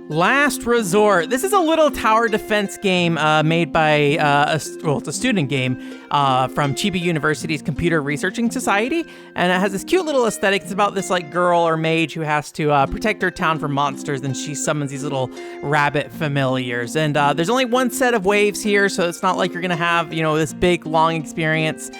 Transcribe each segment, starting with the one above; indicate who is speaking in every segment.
Speaker 1: Last Resort. This is a little tower defense game made by, it's a student game from Chiba University's Computer Researching Society, and it has this cute little aesthetic. It's about this like girl or mage who has to protect her town from monsters, and she summons these little rabbit familiars. And there's only one set of waves here, so it's not like you're gonna have, this big long experience.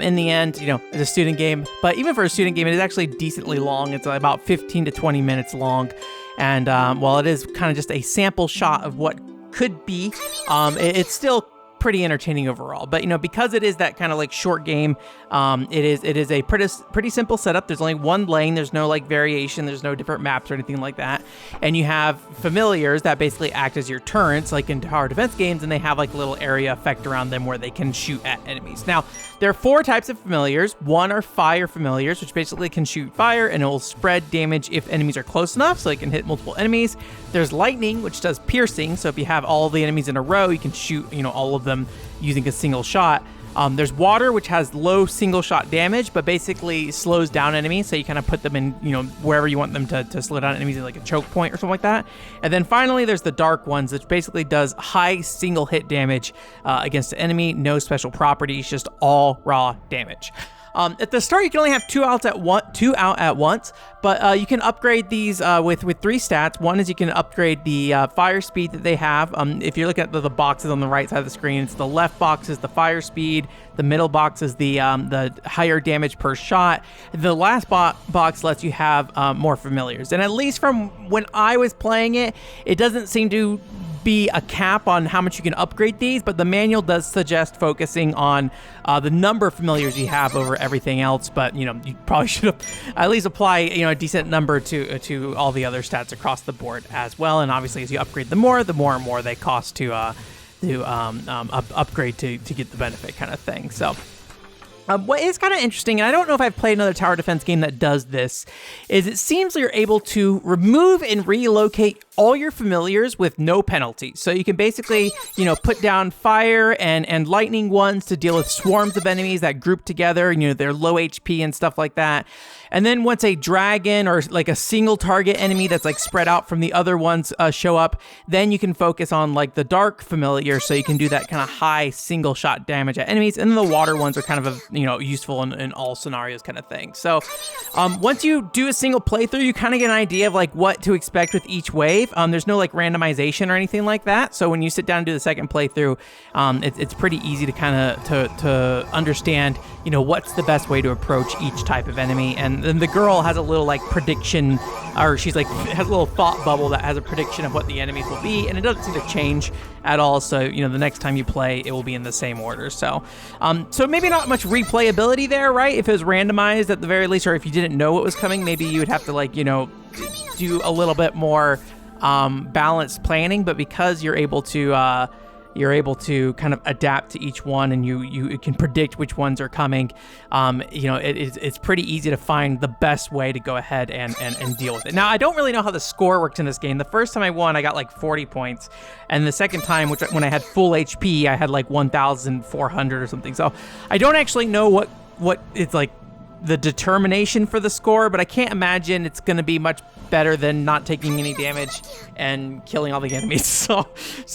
Speaker 1: In the end, it's a student game, but even for a student game, it is actually decently long. It's about 15 to 20 minutes long. And while it is kind of just a sample shot of what could be, it's still pretty entertaining overall. But because it is that kind of like short game, it is a pretty simple setup. There's only one lane. There's no like variation. There's no different maps or anything like that. And you have familiars that basically act as your turrets, like in tower defense games, and they have like a little area effect around them where they can shoot at enemies. Now, there are 4 types of familiars. One are fire familiars, which basically can shoot fire and it will spread damage if enemies are close enough, so they can hit multiple enemies. There's lightning, which does piercing, so if you have all the enemies in a row, you can shoot, all of them using a single shot. There's water, which has low single shot damage, but basically slows down enemies. So you kind of put them in, wherever you want them to slow down enemies, in like a choke point or something like that. And then finally, there's the dark ones, which basically does high single hit damage against the enemy. No special properties, just all raw damage. At the start, you can only have 2 out at once, but you can upgrade these with 3 stats. One is you can upgrade the fire speed that they have. If you look at the boxes on the right side of the screen, it's the left box is the fire speed, the middle box is the higher damage per shot. The last box lets you have more familiars. And at least from when I was playing it, it doesn't seem to be a cap on how much you can upgrade these, but the manual does suggest focusing on the number of familiars you have over everything else. But you probably should at least apply a decent number to all the other stats across the board as well. And obviously, as you upgrade them more and more they cost to upgrade to get the benefit, kind of thing. So. What is kind of interesting, and I don't know if I've played another tower defense game that does this, is it seems you're able to remove and relocate all your familiars with no penalty. So you can basically, put down fire and lightning ones to deal with swarms of enemies that group together, they're low HP and stuff like that. And then once a dragon or like a single target enemy that's like spread out from the other ones show up, then you can focus on like the dark familiar, so you can do that kind of high single shot damage at enemies. And then the water ones are kind of useful in all scenarios, kind of thing. So once you do a single playthrough, you kind of get an idea of like what to expect with each wave. There's no like randomization or anything like that. So when you sit down and do the second playthrough, it's pretty easy to kind of to understand, what's the best way to approach each type of enemy. And then the girl has a little like prediction, or she's like has a little thought bubble that has a prediction of what the enemies will be, and it doesn't seem to change at all. So the next time you play, it will be in the same order. So maybe not much replayability there, right? If it was randomized at the very least, or if you didn't know what was coming, maybe you would have to like do a little bit more balanced planning. But because you're able to kind of adapt to each one, and you can predict which ones are coming, it's pretty easy to find the best way to go ahead and deal with it. Now, I don't really know how the score works in this game. The first time I won, I got like 40 points. And the second time, when I had full HP, I had like 1,400 or something. So I don't actually know what it's like the determination for the score, but I can't imagine it's going to be much better than not taking any damage and killing all the enemies. So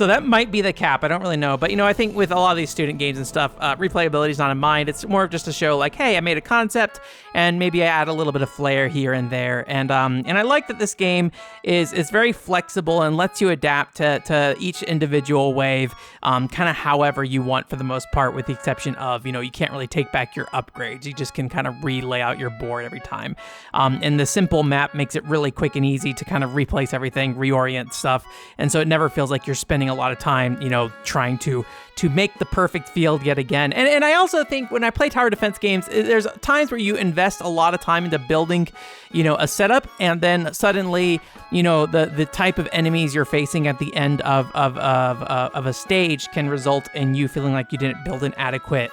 Speaker 1: that might be the cap. I don't really know. But, I think with a lot of these student games and stuff, replayability is not in mind. It's more of just to show like, hey, I made a concept and maybe I add a little bit of flair here and there. And I like that this game is very flexible and lets you adapt to each individual wave kind of however you want for the most part, with the exception of, you can't really take back your upgrades. You just can kind of relay out your board every time. And the simple map makes it really quick and easy to kind of replace everything, reorient stuff. And so it never feels like you're spending a lot of time, trying to make the perfect field yet again. And I also think when I play tower defense games, there's times where you invest a lot of time into building, a setup, and then suddenly, the type of enemies you're facing at the end of a stage can result in you feeling like you didn't build an adequate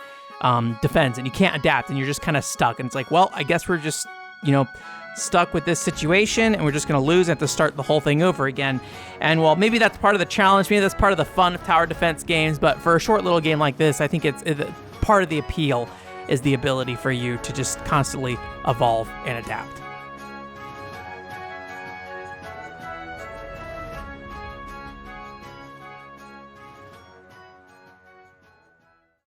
Speaker 1: defense, and you can't adapt, and you're just kind of stuck. And it's like, well, I guess we're just, stuck with this situation, and we're just going to lose and have to start the whole thing over again. And well, maybe that's part of the challenge, maybe that's part of the fun of tower defense games, but for a short little game like this, I think it's part of the appeal is the ability for you to just constantly evolve and adapt.